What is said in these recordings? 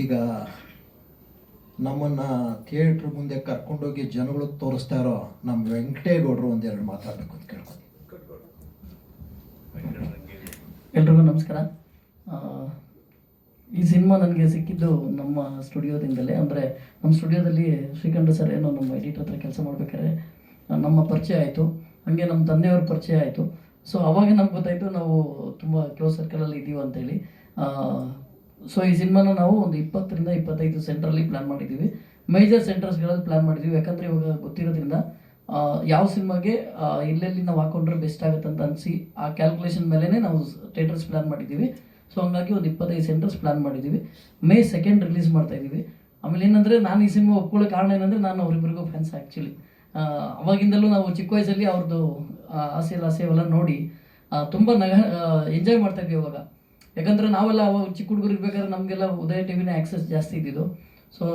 ಈಗ ನಮ್ಮನ್ನು ಥಿಯೇಟ್ರ್ ಮುಂದೆ ಕರ್ಕೊಂಡೋಗಿ ಜನಗಳಿಗೆ ತೋರಿಸ್ತಾ ಇರೋ ನಮ್ಮ ವೆಂಕಟೇಗೌಡರು ಒಂದೆರಡು ಮಾತಾಡಬೇಕು ಅಂತ ಕೇಳ್ಕೊಂಡು. ಎಲ್ರಿಗೂ ನಮಸ್ಕಾರ. ಈ ಸಿನಿಮಾ ನನಗೆ ಸಿಕ್ಕಿದ್ದು ನಮ್ಮ ಸ್ಟುಡಿಯೋದಿಂದಲೇ. ಅಂದರೆ ನಮ್ಮ ಸ್ಟುಡಿಯೋದಲ್ಲಿ ಶ್ರೀಕಂಠ ಸರ್ ಏನೋ ನಮ್ಮ ಎಡಿಟರ್ ಹತ್ರ ಕೆಲಸ ಮಾಡ್ಬೇಕಾದ್ರೆ ನಮ್ಮ ಪರಿಚಯ ಆಯಿತು. ಹಾಗೆ ನಮ್ಮ ತಂದೆಯವ್ರ ಪರಿಚಯ ಆಯಿತು. ಸೊ ಅವಾಗ ನಮ್ಗೆ ಗೊತ್ತಾಯಿತು ನಾವು ತುಂಬ ಕ್ಲೋಸ್ ಸರ್ಕಲಲ್ಲಿ ಇದ್ದೀವಿ ಅಂತೇಳಿ. ಸೊ ಈ ಸಿನಿಮಾನ ನಾವು ಒಂದು 20ರಿಂದ 25 ಸೆಂಟ್ರಲ್ಲಿ ಪ್ಲ್ಯಾನ್ ಮಾಡಿದ್ದೀವಿ. ಮೇಜರ್ ಸೆಂಟರ್ಸ್ಗಳಲ್ಲಿ ಪ್ಲ್ಯಾನ್ ಮಾಡಿದ್ದೀವಿ. ಯಾಕಂದರೆ ಇವಾಗ ಗೊತ್ತಿರೋದ್ರಿಂದ ಯಾವ ಸಿನಿಮಾಗೆ ಎಲ್ಲೆಲ್ಲಿ ನಾವು ಹಾಕೊಂಡ್ರೆ ಬೆಸ್ಟ್ ಆಗುತ್ತೆ ಅಂತ ಅನಿಸಿ ಆ ಕ್ಯಾಲ್ಕುಲೇಷನ್ ಮೇಲೇ ನಾವು ಥಿಯೇಟರ್ಸ್ ಪ್ಲ್ಯಾನ್ ಮಾಡಿದ್ದೀವಿ. ಸೊ ಹಂಗಾಗಿ ಒಂದು 25 ಸೆಂಟರ್ಸ್ ಪ್ಲ್ಯಾನ್ ಮಾಡಿದ್ದೀವಿ. May 2 ರಿಲೀಸ್ ಮಾಡ್ತಾಯಿದ್ದೀವಿ. ಆಮೇಲೆ ಏನಂದರೆ ನಾನು ಈ ಸಿನಿಮಾ ಒಪ್ಕೊಳ್ಳೋ ಕಾರಣ ಏನಂದರೆ ನಾನು ಅವರಿಬ್ಬರಿಗೂ ಫ್ಯಾನ್ಸ್ ಆ್ಯಕ್ಚುಲಿ. ಅವಾಗಿಂದಲೂ ನಾವು ಚಿಕ್ಕ ವಯಸ್ಸಲ್ಲಿ ಅವ್ರದ್ದು ಆಸೆವೆಲ್ಲ ನೋಡಿ ತುಂಬ ಎಂಜಾಯ್ ಮಾಡ್ತಾಯಿದ್ವಿ ಅವಾಗ. ಯಾಕಂದರೆ ನಾವೆಲ್ಲ ಅವಾಗ ಚಿಕ್ಕ ಹುಡುಗರು ಇರ್ಬೇಕಾದ್ರೆ ನಮಗೆಲ್ಲ ಉದಯ ಟಿವಿನೇ ಆ್ಯಕ್ಸಸ್ ಜಾಸ್ತಿ ಇದ್ದಿದ್ದು. ಸೊ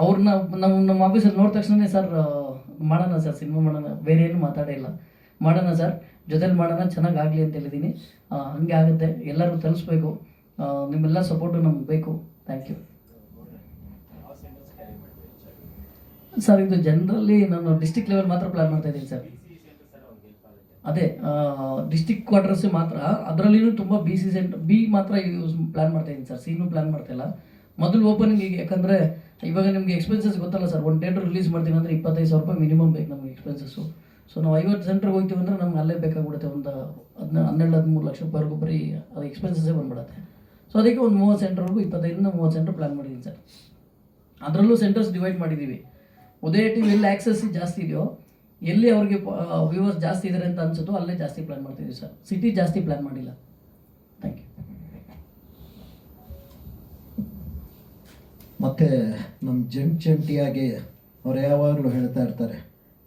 ಅವ್ರನ್ನ ನಮ್ಮ ಆಫೀಸಲ್ಲಿ ನೋಡಿದ ತಕ್ಷಣ ಸರ್ ಮಾಡೋಣ ಸರ್, ಸಿನಿಮಾ ಮಾಡೋಣ, ಬೇರೆ ಏನು ಮಾತಾಡಿಲ್ಲ, ಮಾಡೋಣ ಸರ್, ಜೊತೆಲಿ ಮಾಡೋಣ, ಚೆನ್ನಾಗಿ ಆಗಲಿ ಅಂತ ಹೇಳಿದ್ದೀನಿ. ಹಂಗೆ ಆಗುತ್ತೆ, ಎಲ್ಲರೂ ತಲುಪಿಸ್ಬೇಕು, ನಿಮ್ಮೆಲ್ಲ ಸಪೋರ್ಟು ನಮ್ಗೆ ಬೇಕು. Thank you sir. ಇದು ಜನರಲಿ ನಾನು ಡಿಸ್ಟಿಕ್ ಲೆವೆಲ್ ಮಾತ್ರ ಪ್ಲ್ಯಾನ್ ಮಾಡ್ತಾಯಿದ್ದೀನಿ ಸರ್. ಅದೇ ಡಿಸ್ಟಿಕ್ ಕ್ವಾರ್ಟರ್ಸ್ ಮಾತ್ರ, ಅದರಲ್ಲಿಯೂ ತುಂಬ ಬಿ ಮಾತ್ರ ಯೂಸ್ ಪ್ಲ್ಯಾನ್ ಮಾಡ್ತಾಯಿದ್ದೀನಿ ಸರ್. ಸಿನೂ ಪ್ಲ್ಯಾನ್ ಮಾಡ್ತಾಯಿಲ್ಲ. ಮೊದಲು ಓಪನಿಂಗ್ ಈಗ, ಯಾಕಂದರೆ ಇವಾಗ ನಿಮಗೆ ಎಕ್ಸ್ಪೆನ್ಸಸ್ ಗೊತ್ತಲ್ಲ ಸರ್. ಒಂದು ಥಿಯೇಟರ್ ರಿಲೀಸ್ ಮಾಡ್ತೀನಿ ಅಂದರೆ 25,000 ರೂಪಾಯಿ ಮಿನಿಮಮ್ ಬೇಕು ನಮಗೆ ಎಕ್ಸ್ಪೆನ್ಸಸ್ಸು. ಸೊ ನಾವು 50 ಸೆಂಟ್ರಿಗೆ ಹೋಗ್ತೀವಿ ಅಂದರೆ ನಮ್ಗೆ ಅಲ್ಲೇ ಬೇಕಾಗ್ಬಿಡುತ್ತೆ. ಒಂದು 12-13 ಲಕ್ಷ ರೂಪಾಯಿವರೆಗೂ ಬರೀ ಅದು ಎಕ್ಸ್ಪೆನ್ಸಸ್ಸೇ ಬಂದ್ಬಿಡುತ್ತೆ. ಸೊ ಅದಕ್ಕೆ ಒಂದು 30 ಸೆಂಟ್ರ್ವರೆಗೂ 25ರಿಂದ 30 ಸೆಂಟ್ರ್ ಪ್ಲ್ಯಾನ್ ಮಾಡಿದ್ದೀನಿ ಸರ್. ಅದರಲ್ಲೂ ಸೆಂಟರ್ಸ್ ಡಿವೈಡ್ ಮಾಡಿದ್ದೀವಿ. ಉದಯ ಟಿವಿ ಎಲ್ಲಿ ಆ್ಯಕ್ಸಸ್ ಜಾಸ್ತಿ ಇದೆಯೋ, ಎಲ್ಲಿ ಅವ್ರಿಗೆ ವ್ಯೂವರ್ಸ್ ಜಾಸ್ತಿ ಇದ್ದಾರೆ ಅಂತ ಅನ್ಸುತ್ತೋ ಅಲ್ಲೇ ಜಾಸ್ತಿ ಪ್ಲ್ಯಾನ್ ಮಾಡ್ತಿದ್ದೀವಿ ಸರ್. ಸಿಟಿ ಜಾಸ್ತಿ ಪ್ಲ್ಯಾನ್ ಮಾಡಿಲ್ಲ. Thank you. ಮತ್ತು ನಮ್ಮ ಜಂಟಿಯಾಗಿ ಅವ್ರು ಯಾವಾಗಲೂ ಹೇಳ್ತಾ ಇರ್ತಾರೆ,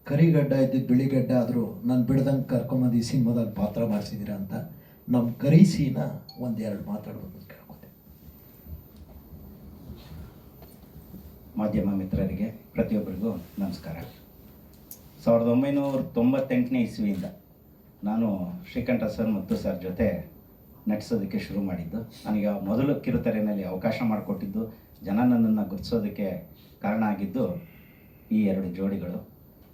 ಕರಿಗಡ್ಡ ಇದ್ದಿದ್ದು ಬಿಳಿಗಡ್ಡ ಆದರೂ ನಾನು ಬಿಡ್ದಂಗೆ ಕರ್ಕೊಂಬಂದು ಈ ಸಿನಿಮಾದಲ್ಲಿ ಪಾತ್ರ ಮಾಡಿಸಿದ್ದೀರ ಅಂತ. ನಮ್ಮ ಕರಿಸಿನ ಒಂದೆರಡು ಮಾತಾಡ್ಬೇಕು ಅಂತ ಕೇಳ್ಕೊತೆ. ಮಾಧ್ಯಮ ಮಿತ್ರರಿಗೆ ಪ್ರತಿಯೊಬ್ಬರಿಗೂ ನಮಸ್ಕಾರ. 1998ನೇ ಇಸ್ವಿಯಿಂದ ನಾನು ಶ್ರೀಕಂಠ ಸರ್ ಮತ್ತು ಸರ್ ಜೊತೆ ನಟಿಸೋದಕ್ಕೆ ಶುರು ಮಾಡಿದ್ದು. ನನಗೆ ಮೊದಲು ಕಿರುತೆರೆಯಲ್ಲಿ ಅವಕಾಶ ಮಾಡಿಕೊಟ್ಟಿದ್ದು, ಜನ ನನ್ನನ್ನು ಗುರುತಿಸೋದಕ್ಕೆ ಕಾರಣ ಆಗಿದ್ದು ಈ 2 ಜೋಡಿಗಳು.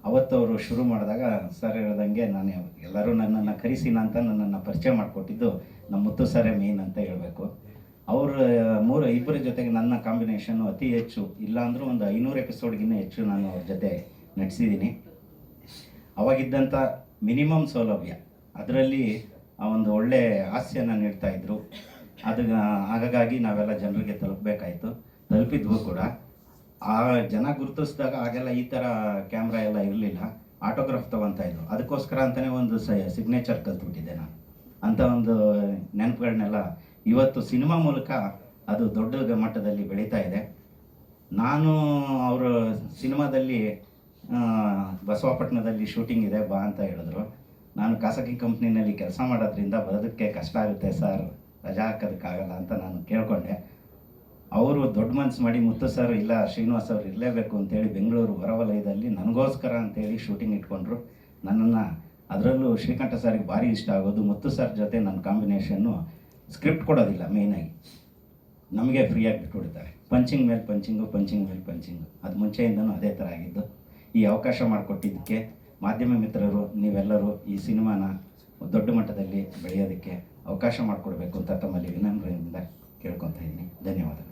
ಅವತ್ತು ಅವರು ಶುರು ಮಾಡಿದಾಗ ಸರ್ ಹೇಳ್ದಂಗೆ ನಾನು ಎಲ್ಲರೂ ನನ್ನನ್ನು ಕರಿಸಿನ ಅಂತ ನನ್ನನ್ನು ಪರಿಚಯ ಮಾಡಿಕೊಟ್ಟಿದ್ದು ನಮ್ಮ ಮುತ್ತು ಸರೇ ಮೇನ್ ಅಂತ ಹೇಳಬೇಕು. ಅವರು ಇಬ್ಬರ ಜೊತೆಗೆ ನನ್ನ ಕಾಂಬಿನೇಷನ್ನು ಅತಿ ಹೆಚ್ಚು, ಇಲ್ಲಾಂದರೂ ಒಂದು 500 ಎಪಿಸೋಡ್ಗಿಂತ ಹೆಚ್ಚು ನಾನು ಅವ್ರ ಜೊತೆ ನಟಿಸಿದ್ದೀನಿ. ಅವಾಗಿದ್ದಂಥ ಮಿನಿಮಮ್ ಸೌಲಭ್ಯ, ಅದರಲ್ಲಿ ಒಂದು ಒಳ್ಳೆ ಹಾಸ್ಯನ ನೀಡ್ತಾಯಿದ್ರು. ಹಾಗಾಗಿ ನಾವೆಲ್ಲ ಜನರಿಗೆ ತಲುಪಿದ್ವು ಕೂಡ. ಆ ಜನ ಗುರುತಿಸಿದಾಗ ಆಗೆಲ್ಲ ಈ ಥರ ಕ್ಯಾಮ್ರಾ ಎಲ್ಲ ಇರಲಿಲ್ಲ, ಆಟೋಗ್ರಾಫ್ ತೊಗೊತಾಯಿದ್ರು. ಅದಕ್ಕೋಸ್ಕರ ಅಂತಲೇ ಒಂದು ಸಿಗ್ನೇಚರ್ ಕಲ್ತ್ಬಿಟ್ಟಿದ್ದೆ ನಾನು. ಅಂಥ ಒಂದು ನೆನಪುಗಳನ್ನೆಲ್ಲ ಇವತ್ತು ಸಿನಿಮಾ ಮೂಲಕ ಅದು ದೊಡ್ಡ ಮಟ್ಟದಲ್ಲಿ ಬೆಳೀತಾ ಇದೆ. ನಾನು ಅವರು ಸಿನಿಮಾದಲ್ಲಿ ಬಸವಪಟ್ಟಣದಲ್ಲಿ ಶೂಟಿಂಗ್ ಇದೆ ಬಾ ಅಂತ ಹೇಳಿದ್ರು. ನಾನು ಖಾಸಗಿ ಕಂಪ್ನಿನಲ್ಲಿ ಕೆಲಸ ಮಾಡೋದ್ರಿಂದ ಬರೋದಕ್ಕೆ ಕಷ್ಟ ಆಗುತ್ತೆ ಸರ್, ರಜಾ ಹಾಕೋದಕ್ಕಾಗಲ್ಲ ಅಂತ ನಾನು ಕೇಳಿಕೊಂಡೆ. ಅವರು ದೊಡ್ಡ ಮನಸ್ಸು ಮಾಡಿ ಮುತ್ತು ಸರ್ ಇಲ್ಲ ಶ್ರೀನಿವಾಸ್ ಅವರು ಇರಲೇಬೇಕು ಅಂತೇಳಿ ಬೆಂಗಳೂರು ಹೊರವಲಯದಲ್ಲಿ ನನಗೋಸ್ಕರ ಅಂತೇಳಿ ಶೂಟಿಂಗ್ ಇಟ್ಕೊಂಡ್ರು. ನನ್ನನ್ನು, ಅದರಲ್ಲೂ ಶ್ರೀಕಂಠ ಸರ್ಗೆ ಭಾರಿ ಇಷ್ಟ ಆಗೋದು ಮುತ್ತು ಸರ್ ಜೊತೆ ನನ್ನ ಕಾಂಬಿನೇಷನ್ನು. ಸ್ಕ್ರಿಪ್ಟ್ ಕೊಡೋದಿಲ್ಲ, ಮೇಯ್ನಾಗಿ ನಮಗೆ ಫ್ರೀಯಾಗಿ ಬಿಟ್ಬಿಡ್ತಾರೆ. ಪಂಚಿಂಗ್ ಮೇಲೆ ಪಂಚಿಂಗು. ಅದು ಮುಂಚೆಯಿಂದನೂ ಅದೇ ಥರ ಆಗಿದ್ದು. ಈ ಅವಕಾಶ ಮಾಡಿಕೊಟ್ಟಿದ್ದಕ್ಕೆ ಮಾಧ್ಯಮ ಮಿತ್ರರು ನೀವೆಲ್ಲರೂ ಈ ಸಿನಿಮಾನ ದೊಡ್ಡ ಮಟ್ಟದಲ್ಲಿ ಬೆಳೆಯೋದಕ್ಕೆ ಅವಕಾಶ ಮಾಡಿಕೊಡ್ಬೇಕು ಅಂತ ತಮ್ಮಲ್ಲಿ ವಿನಮ್ರದಿಂದ ಕೇಳ್ಕೊತಾ ಇದ್ದೀನಿ. ಧನ್ಯವಾದಗಳು.